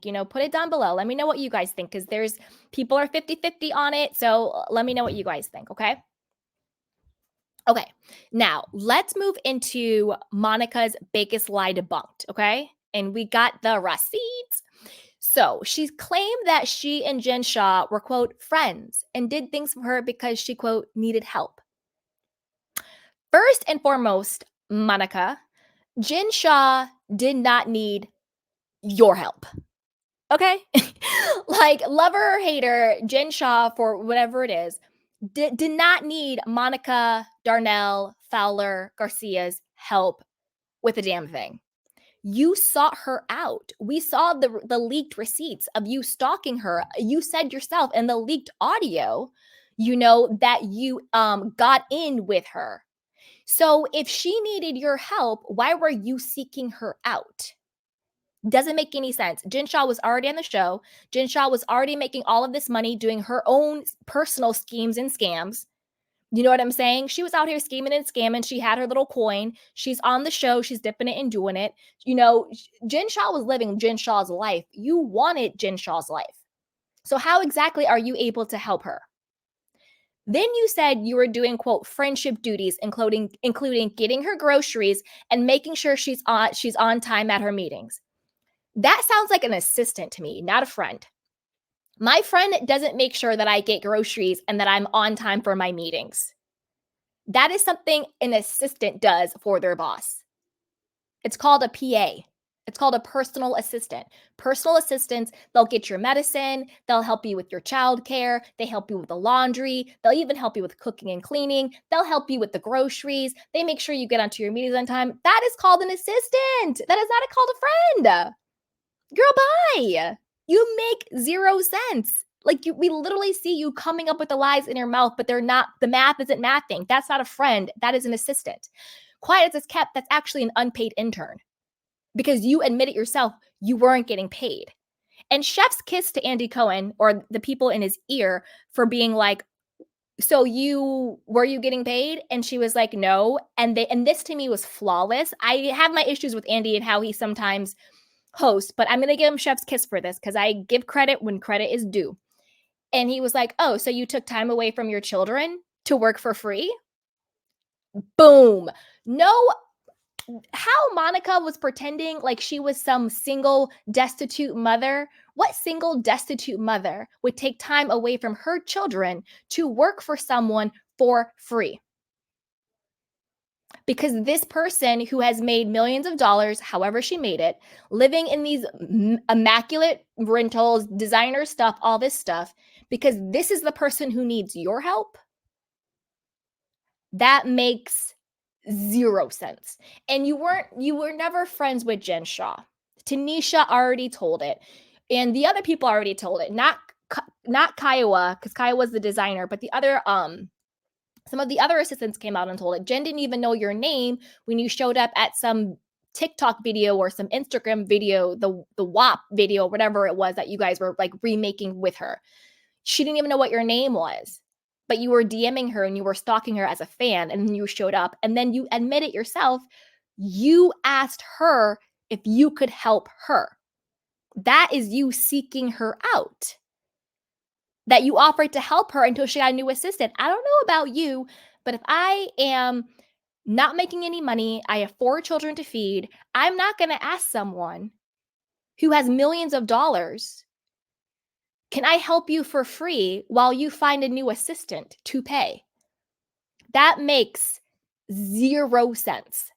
Put it down below. Let me know what you guys think, because there's people are 50-50 on it. So let me know what you guys think, okay? Okay, now let's move into Monica's biggest lie debunked, okay? And we got the receipts. So she claimed that she and Jen Shah were, quote, friends and did things for her because she, quote, needed help. First and foremost, Monica, Jen Shah did not need your help. Okay? Like, lover or hater, Jen Shah, for whatever it is, did not need Monica, Darnell, Fowler, Garcia's help with a damn thing. You sought her out. We saw the leaked receipts of you stalking her. You said yourself in the leaked audio, that you got in with her. So if she needed your help, why were you seeking her out? Doesn't make any sense. Jen Shah was already on the show. Jen Shah was already making all of this money doing her own personal schemes and scams. You know what I'm saying? She was out here scheming and scamming. She had her little coin. She's on the show. She's dipping it and doing it. Jen Shah was living Jen Shah's life. You wanted Jen Shah's life. So how exactly are you able to help her? Then you said you were doing, quote, friendship duties, including getting her groceries and making sure she's on time at her meetings. That sounds like an assistant to me, not a friend. My friend doesn't make sure that I get groceries and that I'm on time for my meetings. That is something an assistant does for their boss. It's called a PA. It's called a personal assistant. Personal assistants, they'll get your medicine. They'll help you with your childcare. They help you with the laundry. They'll even help you with cooking and cleaning. They'll help you with the groceries. They make sure you get onto your meetings on time. That is called an assistant. That is not called a friend. Girl, bye. You make zero sense. Like, we literally see you coming up with the lies in your mouth, but they're not. The math isn't mathing. That's not a friend. That is an assistant. Quiet as it's kept, that's actually an unpaid intern, because you admit it yourself, you weren't getting paid. And chef's kiss to Andy Cohen, or the people in his ear, for being like, so were you getting paid? And she was like, no. And this to me was flawless. I have my issues with Andy and how he sometimes hosts, but I'm going to give him chef's kiss for this, because I give credit when credit is due. And he was like, oh, so you took time away from your children to work for free? Boom. No. How Monica was pretending like she was some single destitute mother. What single destitute mother would take time away from her children to work for someone for free? Because this person who has made millions of dollars, however she made it, living in these immaculate rentals, designer stuff, all this stuff, because this is the person who needs your help, that makes zero sense. And you were never friends with Jen Shah. Tanisha already told it. And the other people already told it. Not Kiowa, because Kiowa's the designer, but the other some of the other assistants came out and told it. Jen didn't even know your name when you showed up at some TikTok video or some Instagram video, the WAP video, whatever it was that you guys were like remaking with her. She didn't even know what your name was, but you were DMing her and you were stalking her as a fan, and then you showed up, and then you admit it yourself. You asked her if you could help her. That is you seeking her out. That you offered to help her until she got a new assistant. I don't know about you, but if I am not making any money, I have 4 children to feed, I'm not going to ask someone who has millions of dollars, can I help you for free while you find a new assistant to pay? That makes zero sense.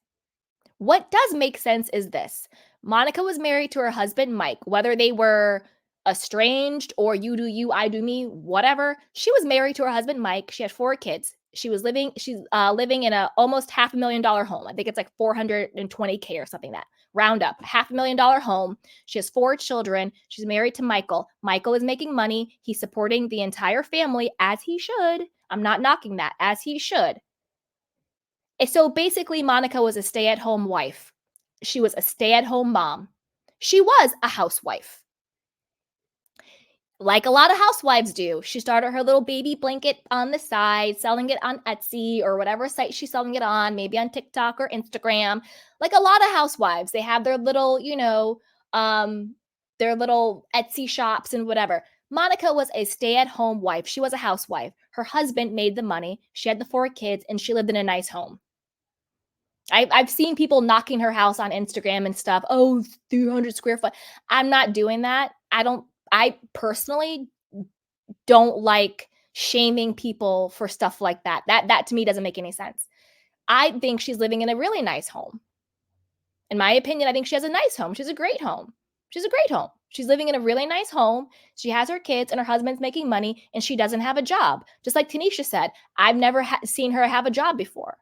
What does make sense is this. Monica was married to her husband, Mike, whether they were estranged or you do you, I do me, whatever. She was married to her husband, Mike. She had 4 kids. She's living in a almost $500,000 home. I think it's like $420K or something, that round up. $500,000 home. She has 4 children. She's married to Michael. Michael is making money. He's supporting the entire family, as he should. I'm not knocking that, as he should. So basically, Monica was a stay-at-home wife. She was a stay-at-home mom. She was a housewife. Like a lot of housewives do. She started her little baby blanket on the side, selling it on Etsy or whatever site she's selling it on, maybe on TikTok or Instagram. Like a lot of housewives, they have their little, their little Etsy shops and whatever. Monica was a stay-at-home wife. She was a housewife. Her husband made the money. She had the 4 kids, and she lived in a nice home. I've seen people knocking her house on Instagram and stuff. Oh, 300 square foot. I'm not doing that. I personally don't like shaming people for stuff like that. That to me doesn't make any sense. I think she's living in a really nice home. In my opinion, I think she has a nice home. She's a great home. She's a great home. She's living in a really nice home. She has her kids and her husband's making money and she doesn't have a job. Just like Tanisha said, I've never seen her have a job before.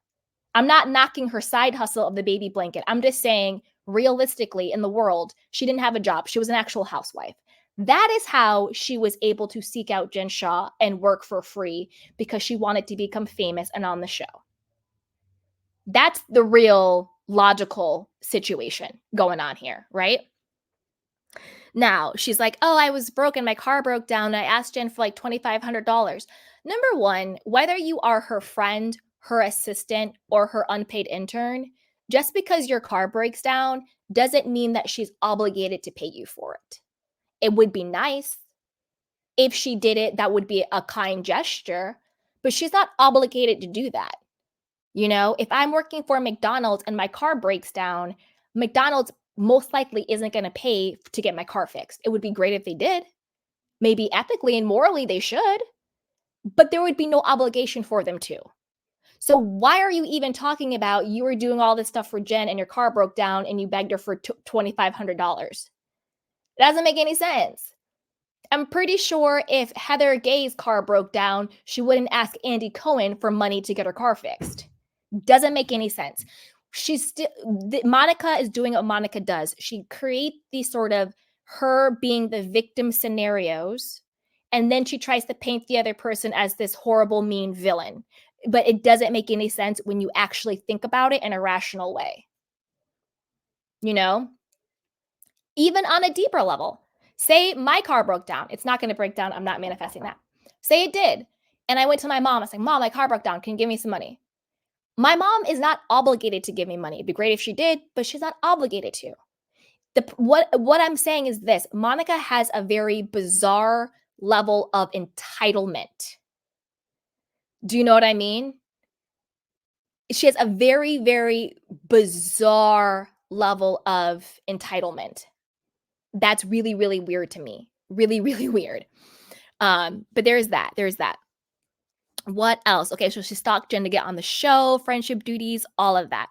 I'm not knocking her side hustle of the baby blanket. I'm just saying, realistically, in the world, she didn't have a job. She was an actual housewife. That is how she was able to seek out Jen Shah and work for free because she wanted to become famous and on the show. That's the real logical situation going on here, right? Now, she's like, oh, I was broke and my car broke down. I asked Jen for like $2,500. Number one, whether you are her friend, her assistant, or her unpaid intern, just because your car breaks down doesn't mean that she's obligated to pay you for it. It would be nice if she did it. That would be a kind gesture, but she's not obligated to do that. You know, if I'm working for McDonald's and my car breaks down, McDonald's most likely isn't going to pay to get my car fixed. It would be great if they did. Maybe ethically and morally they should, but there would be no obligation for them to. So why are you even talking about you were doing all this stuff for Jen and your car broke down and you begged her for $2,500? It doesn't make any sense. I'm pretty sure if Heather Gay's car broke down, she wouldn't ask Andy Cohen for money to get her car fixed. Doesn't make any sense. Monica is doing what Monica does. She creates these sort of her being the victim scenarios, and then she tries to paint the other person as this horrible, mean villain. But it doesn't make any sense when you actually think about it in a rational way. You know? Even on a deeper level. Say my car broke down. It's not going to break down. I'm not manifesting that. Say it did. And I went to my mom. I was like, Mom, my car broke down. Can you give me some money? My mom is not obligated to give me money. It'd be great if she did, but she's not obligated to. What I'm saying is this. Monica has a very bizarre level of entitlement. Do you know what I mean? She has a very, very bizarre level of entitlement. That's really, really weird to me. Really, really weird. But there's that. What else? Okay, so she stalked Jen to get on the show, friendship duties, all of that.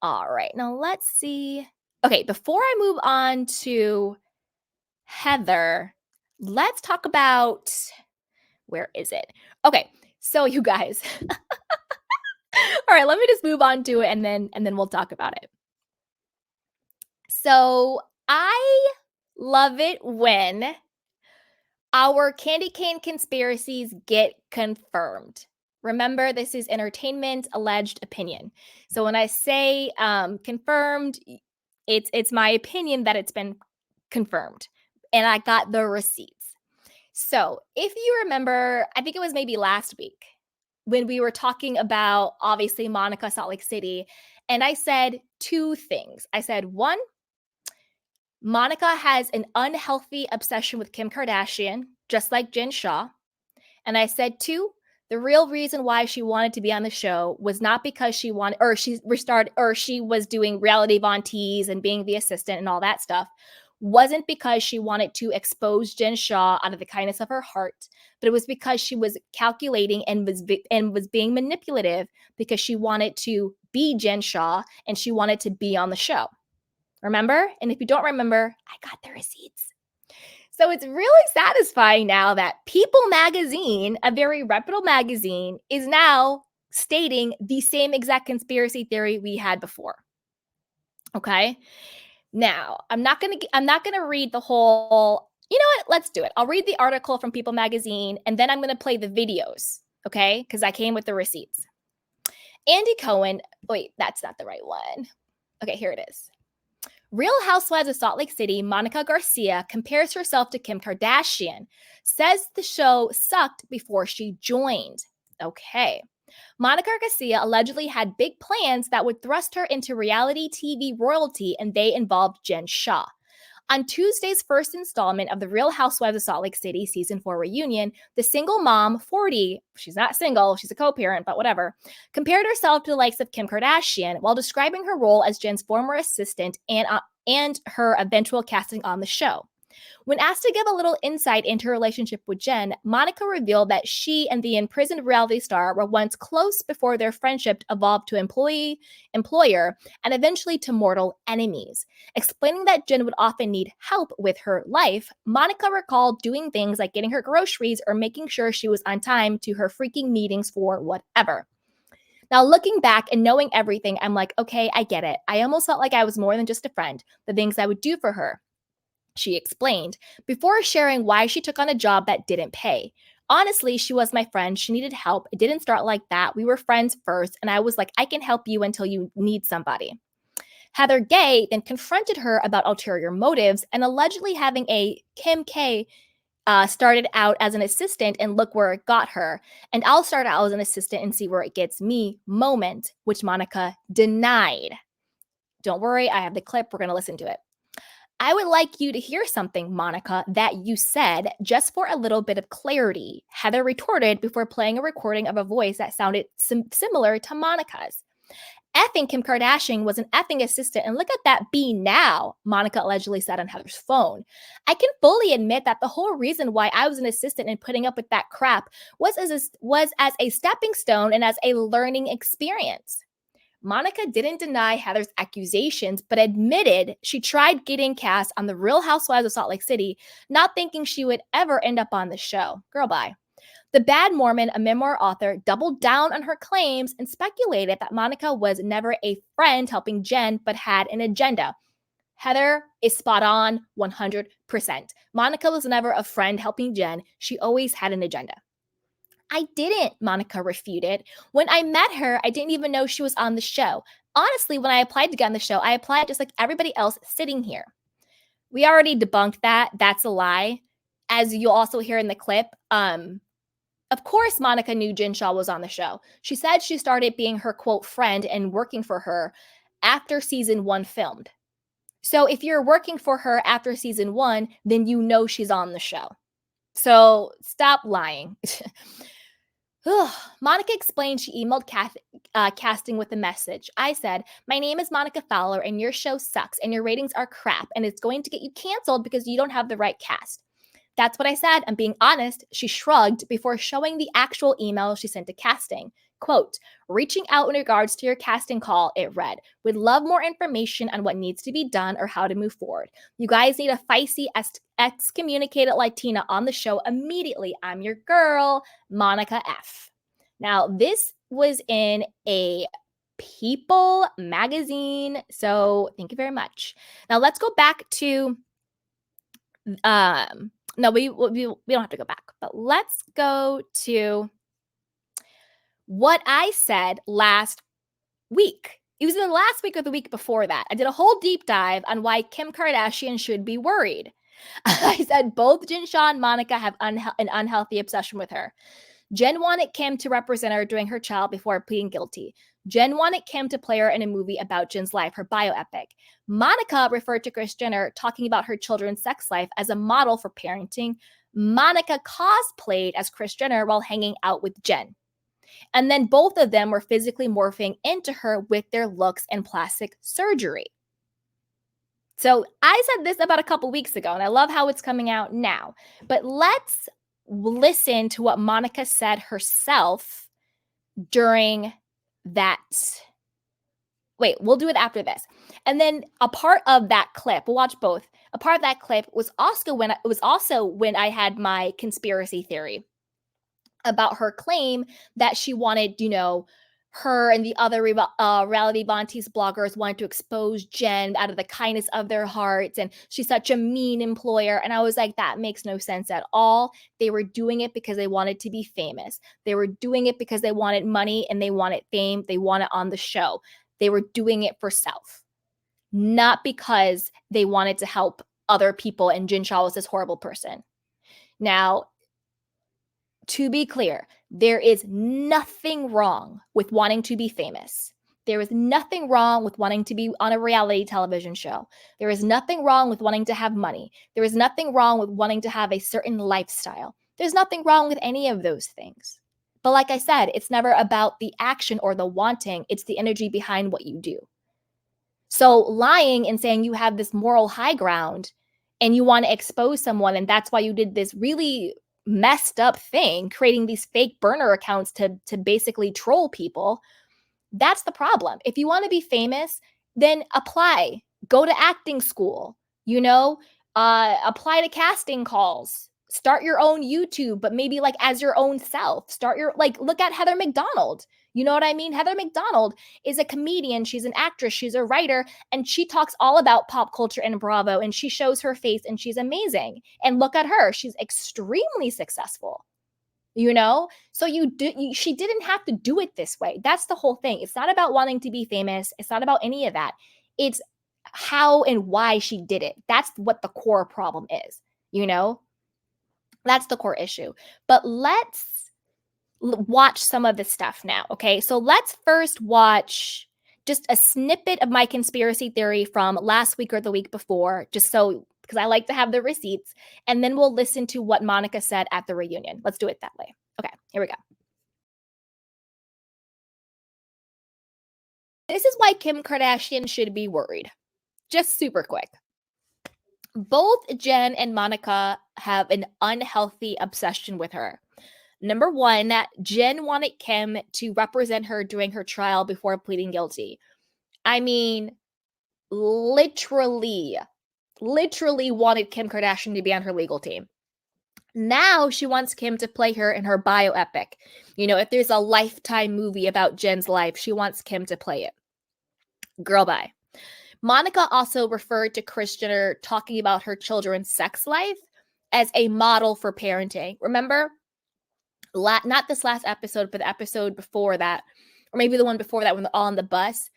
All right, now let's see. Okay, before I move on to Heather, let's talk about, where is it? Okay, so you guys, all right, let me just move on to it and then we'll talk about it. So I love it when our candy cane conspiracies get confirmed. Remember, this is entertainment alleged opinion. So when I say confirmed, it's my opinion that it's been confirmed. And I got the receipts. So if you remember, I think it was maybe last week when we were talking about, obviously, Monica, Salt Lake City. And I said 2 things. I said, 1, Monica has an unhealthy obsession with Kim Kardashian, just like Jen Shah. And I said, 2, the real reason why she wanted to be on the show was not because she wanted, or she was doing reality Von Tees and being the assistant and all that stuff. Wasn't because she wanted to expose Jen Shah out of the kindness of her heart, but it was because she was calculating and was being manipulative because she wanted to be Jen Shah and she wanted to be on the show. Remember? And if you don't remember, I got the receipts. So it's really satisfying now that People magazine, a very reputable magazine, is now stating the same exact conspiracy theory we had before. Okay? Now, I'm not going to read the whole, you know what? Let's do it. I'll read the article from People magazine and then I'm going to play the videos, okay? Because I came with the receipts. Andy Cohen, wait, that's not the right one. Okay, here it is. Real Housewives of Salt Lake City, Monica Garcia compares herself to Kim Kardashian, says the show sucked before she joined. Okay. Monica Garcia allegedly had big plans that would thrust her into reality TV royalty, and they involved Jen Shah. On Tuesday's first installment of The Real Housewives of Salt Lake City season 4 reunion, the single mom, 40, she's not single, she's a co-parent, but whatever, compared herself to the likes of Kim Kardashian while describing her role as Jen's former assistant and her eventual casting on the show. When asked to give a little insight into her relationship with Jen, Monica revealed that she and the imprisoned reality star were once close before their friendship evolved to employer, and eventually to mortal enemies. Explaining that Jen would often need help with her life, Monica recalled doing things like getting her groceries or making sure she was on time to her freaking meetings for whatever. Now, looking back and knowing everything, I'm like, okay, I get it. I almost felt like I was more than just a friend, the things I would do for her, she explained, before sharing why she took on a job that didn't pay. Honestly, she was my friend. She needed help. It didn't start like that. We were friends first, and I was like, I can help you until you need somebody. Heather Gay then confronted her about ulterior motives and allegedly having a Kim K started out as an assistant and look where it got her, and I'll start out as an assistant and see where it gets me moment, which Monica denied. Don't worry, I have the clip. We're going to listen to it. I would like you to hear something, Monica, that you said, just for a little bit of clarity, Heather retorted before playing a recording of a voice that sounded similar to Monica's. Effing Kim Kardashian was an effing assistant, and look at that be now, Monica allegedly said on Heather's phone. I can fully admit that the whole reason why I was an assistant and putting up with that crap was as a stepping stone and as a learning experience. Monica didn't deny Heather's accusations, but admitted she tried getting cast on The Real Housewives of Salt Lake City, not thinking she would ever end up on the show. Girl, bye. The Bad Mormon, a memoir author, doubled down on her claims and speculated that Monica was never a friend helping Jen, but had an agenda. Heather is spot on 100%. Monica was never a friend helping Jen. She always had an agenda. I didn't, Monica refuted. When I met her, I didn't even know she was on the show. Honestly, when I applied to get on the show, I applied just like everybody else sitting here. We already debunked that. That's a lie. As you'll also hear in the clip, of course, Monica knew Jen Shah was on the show. She said she started being her, quote, friend and working for her after season 1 filmed. So if you're working for her after season 1, then you know she's on the show. So stop lying. Monica explained she emailed casting with a message. I said, my name is Monica Fowler and your show sucks and your ratings are crap and it's going to get you canceled because you don't have the right cast. That's what I said. I'm being honest. She shrugged before showing the actual email she sent to casting. Quote, reaching out in regards to your casting call, it read, would love more information on what needs to be done or how to move forward. You guys need a feisty, excommunicated Latina on the show immediately. I'm your girl, Monica F. Now, this was in a People magazine, so thank you very much. Now, let's go back to no, we don't have to go back, but let's go to what I said last week. It was in the last week or the week before that. I did a whole deep dive on why Kim Kardashian should be worried. I said both Jen Shah and Monica have an unhealthy obsession with her. Jen wanted Kim to represent her during her trial before pleading guilty. Jen wanted Kim to play her in a movie about Jen's life, her bioepic. Monica referred to Kris Jenner talking about her children's sex life as a model for parenting. Monica cosplayed as Kris Jenner while hanging out with Jen. And then both of them were physically morphing into her with their looks and plastic surgery. So I said this about a couple weeks ago, and I love how it's coming out now. But let's listen to what Monica said herself during that. Wait, we'll do it after this. And then a part of that clip, we'll watch both. A part of that clip was also when I had my conspiracy theory about her claim that she wanted, her and the other reality Bontes bloggers wanted to expose Jen out of the kindness of their hearts. And she's such a mean employer. And I was like, that makes no sense at all. They were doing it because they wanted to be famous. They were doing it because they wanted money and they wanted fame. They wanted on the show. They were doing it for self, not because they wanted to help other people. And Jen Shah was this horrible person. Now, to be clear, there is nothing wrong with wanting to be famous. There is nothing wrong with wanting to be on a reality television show. There is nothing wrong with wanting to have money. There is nothing wrong with wanting to have a certain lifestyle. There's nothing wrong with any of those things. But like I said, it's never about the action or the wanting. It's the energy behind what you do. So lying and saying you have this moral high ground and you want to expose someone, and that's why you did this really messed up thing, creating these fake burner accounts to basically troll people, that's the problem. If you want to be famous, then apply, go to acting school, apply to casting calls, start your own YouTube, but maybe like as your own self, look at Heather McDonald. You know what I mean? Heather McDonald is a comedian. She's an actress. She's a writer, and she talks all about pop culture and Bravo, and she shows her face, and she's amazing. And look at her. She's extremely successful. So she didn't have to do it this way. That's the whole thing. It's not about wanting to be famous. It's not about any of that. It's how and why she did it. That's what the core problem is. That's the core issue. But let's watch some of this stuff now. Okay, so let's first watch just a snippet of my conspiracy theory from last week or the week before, because I like to have the receipts, and then we'll listen to what Monica said at the reunion. Let's do it that way. Okay, here we go. This is why Kim Kardashian should be worried. Just super quick. Both Jen and Monica have an unhealthy obsession with her. Number one, Jen wanted Kim to represent her during her trial before pleading guilty. I mean, literally wanted Kim Kardashian to be on her legal team. Now she wants Kim to play her in her bioepic. If there's a Lifetime movie about Jen's life, she wants Kim to play it. Girl, bye. Monica also referred to Kris Jenner talking about her children's sex life as a model for parenting. Remember? Not this last episode, but the episode before that, or maybe the one before that when they're all on the bus,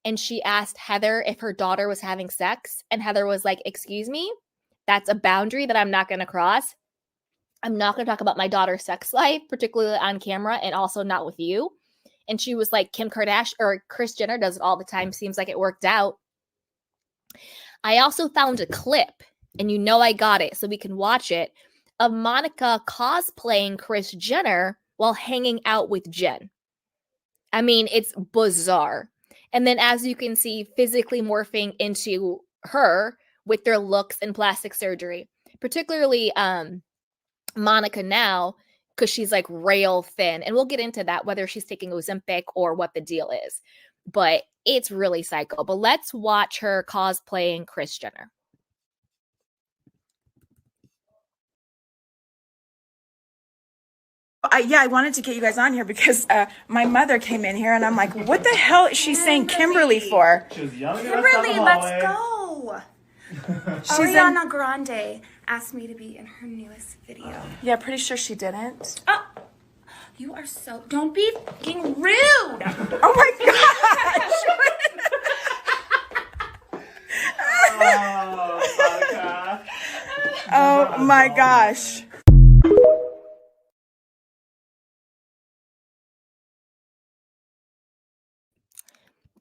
and she asked Heather if her daughter was having sex, and Heather was like, excuse me, that's a boundary that I'm not going to cross. I'm not going to talk about my daughter's sex life, particularly on camera, and also not with you. And she was like, Kim Kardashian or Kris Jenner does it all the time. Seems like it worked out. I also found a clip, and I got it so we can watch it, of Monica cosplaying Kris Jenner while hanging out with Jen. I mean, it's bizarre. And then as you can see, physically morphing into her with their looks and plastic surgery. Particularly Monica now, because she's like rail thin. And we'll get into that, whether she's taking Ozempic or what the deal is. But it's really psycho. But let's watch her cosplaying Kris Jenner. I wanted to get you guys on here because my mother came in here and I'm like, what the hell is she saying Kimberly for? She was yelling Kimberly, at us let's go. Ariana Grande asked me to be in her newest video. Yeah, pretty sure she didn't. Oh, you are so... Don't be fucking rude. Oh my gosh. Oh my gosh.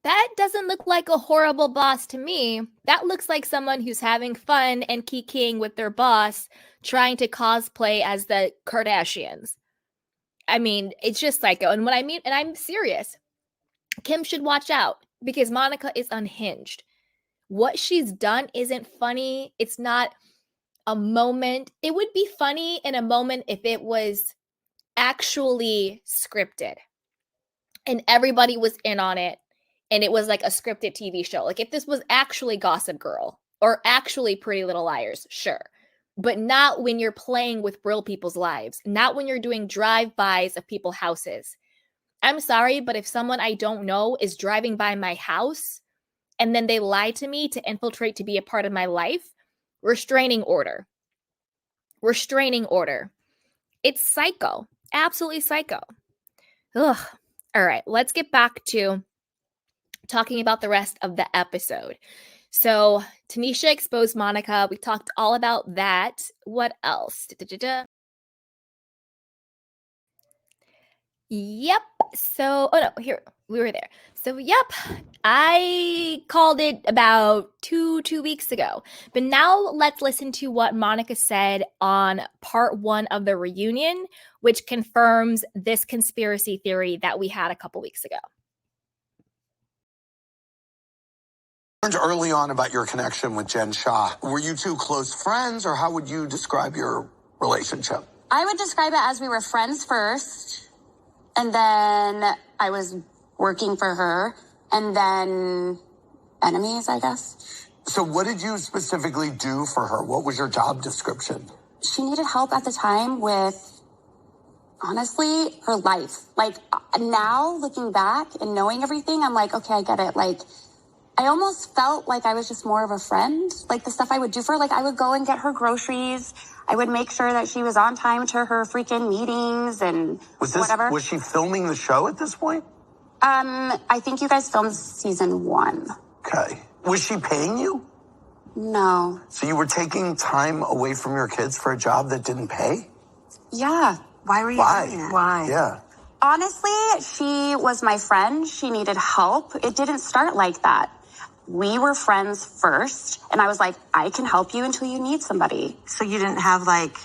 That doesn't look like a horrible boss to me. That looks like someone who's having fun and kikiing with their boss, trying to cosplay as the Kardashians. I mean, it's just psycho. And what I mean, and I'm serious, Kim should watch out because Monica is unhinged. What she's done isn't funny. It's not a moment. It would be funny in a moment if it was actually scripted and everybody was in on it. And it was like a scripted TV show. Like if this was actually Gossip Girl or actually Pretty Little Liars, sure. But not when you're playing with real people's lives. Not when you're doing drive-bys of people's houses. I'm sorry, but if someone I don't know is driving by my house and then they lie to me to infiltrate to be a part of my life, restraining order. Restraining order. It's psycho. Absolutely psycho. Ugh. All right, let's get back to talking about the rest of the episode. So Tanisha exposed Monica. We talked all about that. What else? Yep. So, oh no, here we were there. So, yep, I called it about two weeks ago. But now let's listen to what Monica said on part 1 of the reunion, which confirms this conspiracy theory that we had a couple weeks ago. Learned early on about your connection with Jen Shah. Were you two close friends, or how would you describe your relationship? I would describe it as we were friends first, and then I was working for her, and then enemies, I guess. So what did you specifically do for her? What was your job description? She needed help at the time with, honestly, her life. Like, now, looking back and knowing everything, I'm like, okay, I get it. Like, I almost felt like I was just more of a friend. Like, the stuff I would do for her, like, I would go and get her groceries. I would make sure that she was on time to her freaking meetings and whatever. Was she filming the show at this point? I think you guys filmed season 1. Okay. Was she paying you? No. So you were taking time away from your kids for a job that didn't pay? Yeah. Why were you doing it? Why? Yeah. Honestly, she was my friend. She needed help. It didn't start like that. We were friends first, and I was like, I can help you until you need somebody. So you didn't have like...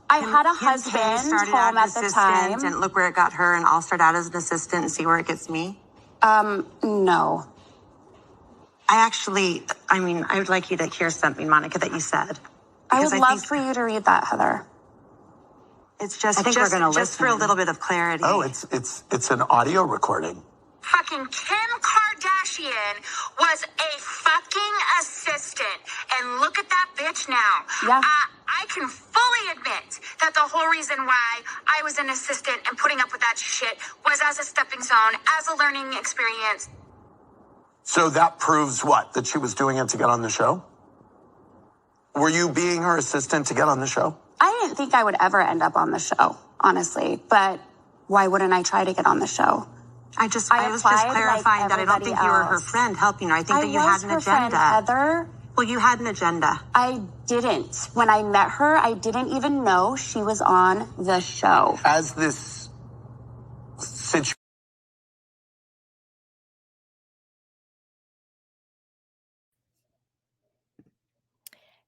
I had a husband home at the time. And look where it got her, and I'll start out as an assistant and see where it gets me? No. I mean, I would like you to hear something, Monica, that you said. I would love for you to read that, Heather. It's just, I think we're gonna just for a little bit of clarity. Oh, it's an audio recording. Fucking Kim Kardashian was a fucking assistant. And look at that bitch now. Yeah. I can fully admit that the whole reason why I was an assistant and putting up with that shit was as a stepping stone, as a learning experience. So that proves what? That she was doing it to get on the show? Were you being her assistant to get on the show? I didn't think I would ever end up on the show, honestly. But why wouldn't I try to get on the show? I was just clarifying that I don't think you were her friend helping her. I think that you had an agenda. Friend, Heather. Well, you had an agenda. I didn't. When I met her, I didn't even know she was on the show. As this situation...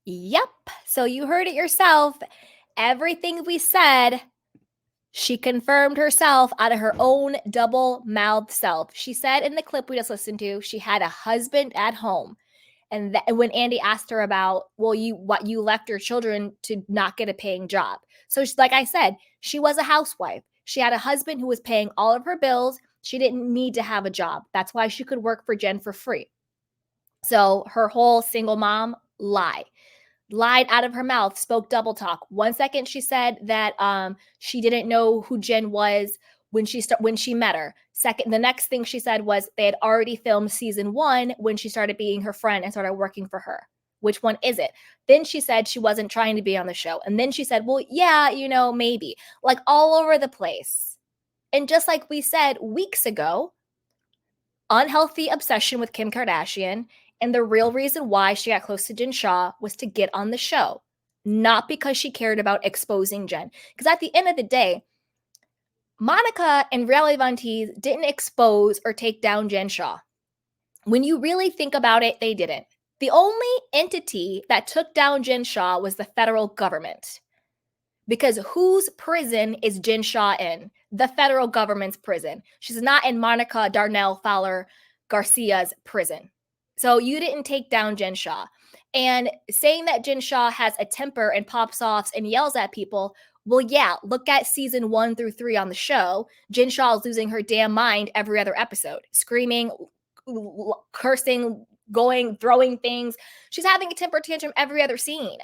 Yep. So you heard it yourself. Everything we said, she confirmed herself out of her own double-mouthed self. She said in the clip we just listened to, she had a husband at home. And when Andy asked her about, well, you left your children to not get a paying job. So like I said, she was a housewife. She had a husband who was paying all of her bills. She didn't need to have a job. That's why she could work for Jen for free. So her whole single mom lie. Lied out of her mouth, spoke double talk. 1 second she said that she didn't know who Jen was when she met her. Second, the next thing she said was they had already filmed season 1 when she started being her friend and started working for her. Which one is it? Then she said she wasn't trying to be on the show. And then she said, well, yeah, maybe. Like all over the place. And just like we said weeks ago, unhealthy obsession with Kim Kardashian. And the real reason why she got close to Jen Shah was to get on the show, not because she cared about exposing Jen. Because at the end of the day, Monica and Reality Von Tease didn't expose or take down Jen Shah. When you really think about it, they didn't. The only entity that took down Jen Shah was the federal government. Because whose prison is Jen Shah in? The federal government's prison. She's not in Monica Darnell Fowler Garcia's prison. So you didn't take down Jen Shah. And saying that Jen Shah has a temper and pops off and yells at people, well, yeah, look at season 1 through 3 on the show. Jen Shah is losing her damn mind every other episode. Screaming, cursing, throwing things. She's having a temper tantrum every other scene.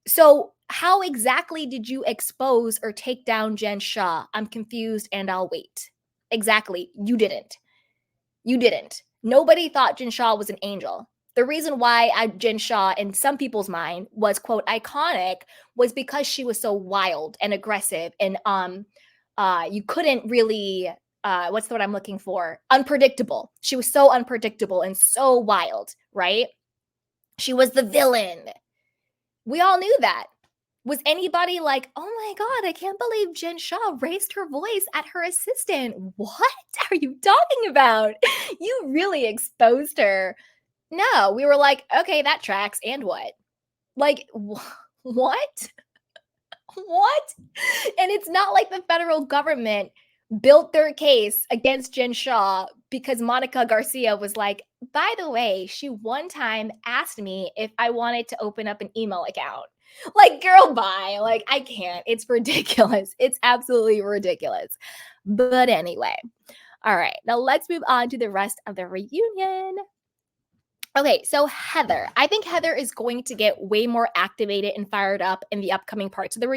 So how exactly did you expose or take down Jen Shah? I'm confused and I'll wait. Exactly. You didn't. You didn't. Nobody thought Jen Shah was an angel. The reason why Jen Shah, in some people's mind, was, quote, iconic was because she was so wild and aggressive. And you couldn't really, what's the word I'm looking for? Unpredictable. She was so unpredictable and so wild, right? She was the villain. We all knew that. Was anybody like, oh my God, I can't believe Jen Shah raised her voice at her assistant? What are you talking about? You really exposed her. No, we were like, okay, that tracks. And what? Like, what? What? And it's not like the federal government built their case against Jen Shah because Monica Garcia was like, by the way, she one time asked me if I wanted to open up an email account. Like, girl, bye. Like, I can't. It's ridiculous. It's absolutely ridiculous. But anyway, all right. Now let's move on to the rest of the reunion. Okay, so Heather. I think Heather is going to get way more activated and fired up in the upcoming parts of the